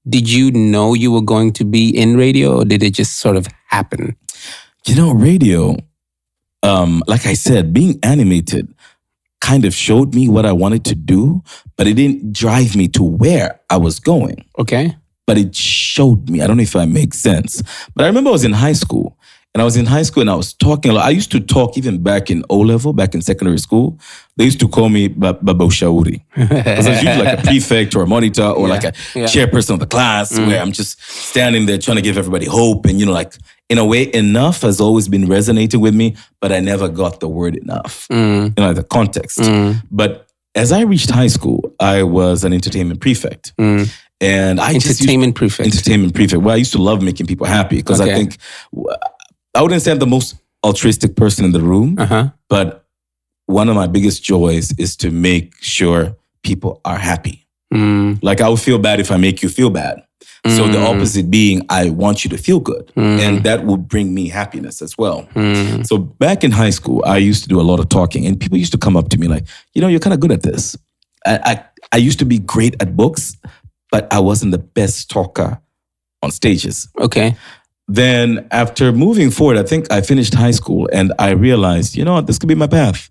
Did you know you were going to be in radio, or did it just sort of happen? Radio, like I said, being animated kind of showed me what I wanted to do, but it didn't drive me to where I was going. Okay. But it showed me. I don't know if I make sense. But I remember I was in high school. And I was in high school and I was talking a lot. I used to talk even back in O-level, back in secondary school. They used to call me Baba Ushauri. Because I was usually like a prefect or a monitor or like a chairperson of the class where I'm just standing there trying to give everybody hope. And, like, in a way, enough has always been resonating with me, but I never got the word enough, the context. But as I reached high school, I was an entertainment prefect. And Entertainment prefect. Well, I used to love making people happy because I think... I wouldn't say I'm the most altruistic person in the room, but one of my biggest joys is to make sure people are happy. Like, I would feel bad if I make you feel bad. So the opposite being, I want you to feel good. And that will bring me happiness as well. So back in high school, I used to do a lot of talking and people used to come up to me like, you're kind of good at this. I used to be great at books, but I wasn't the best talker on stages. Okay. Then after moving forward, I think I finished high school and I realized, this could be my path.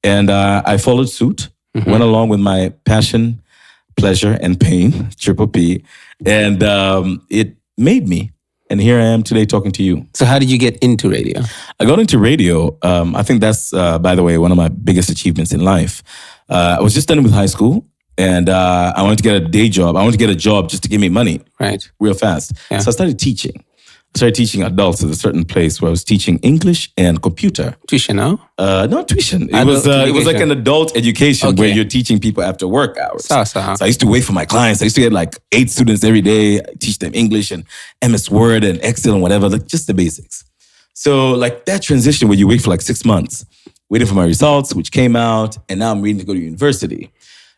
And I followed suit, went along with my passion, pleasure, and pain, triple P. And it made me. And here I am today talking to you. So how did you get into radio? I got into radio. I think that's, by the way, one of my biggest achievements in life. I was just done with high school. And I wanted to get a day job. I wanted to get a job just to give me money. Right. Real fast. Yeah. So I started teaching. I started teaching adults at a certain place where I was teaching English and computer. Tuition, no? Not tuition. It was like an adult education where you're teaching people after work hours. So I used to wait for my clients. I used to get like 8 students every day. I teach them English and MS Word and Excel and whatever, like just the basics. So like that transition where you wait for like 6 months, waiting for my results, which came out, and now I'm ready to go to university.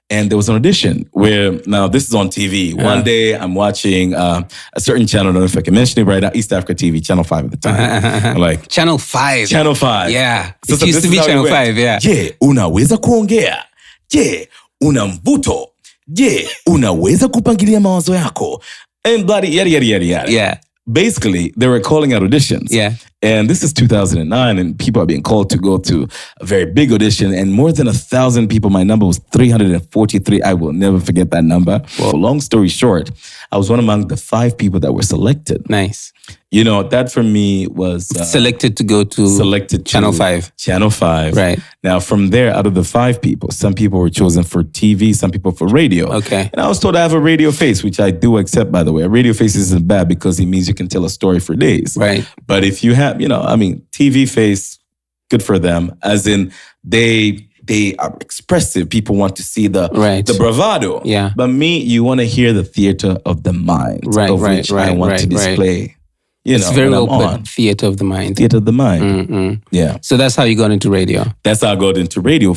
And there was an audition where, now this is on TV. One day I'm watching a certain channel, I don't know if I can mention it right now, East Africa TV, Channel 5 at the time. Like Channel 5. Channel 5. Yeah. So it used to be Channel 5, yeah. Je, unaweza kuongea? Je, una mvuto? Je, unaweza kupangilia mawazo yako? And bloody yada, yada, yada, yada. Yeah. Basically, they were calling out auditions. Yeah. And this is 2009, and people are being called to go to a very big audition, and more than 1,000 people. My number was 343. I will never forget that number. Well, long story short, I was one among the 5 people that were selected. Nice. That for me was... selected to go to Channel 5. Channel 5. Right. Now, from there, out of the 5 people, some people were chosen for TV, some people for radio. Okay. And I was told I have a radio face, which I do accept, by the way. A radio face isn't bad because it means you can tell a story for days. Right. But if you have, TV face, good for them. As in, they are expressive. People want to see the bravado. Yeah. But me, you want to hear the theater of the mind. Which I want to display. It's very well put. Theater of the mind. Theater of the mind. Yeah. So that's how you got into radio. That's how I got into radio.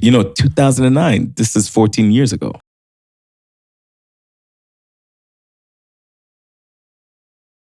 2009. This is 14 years ago.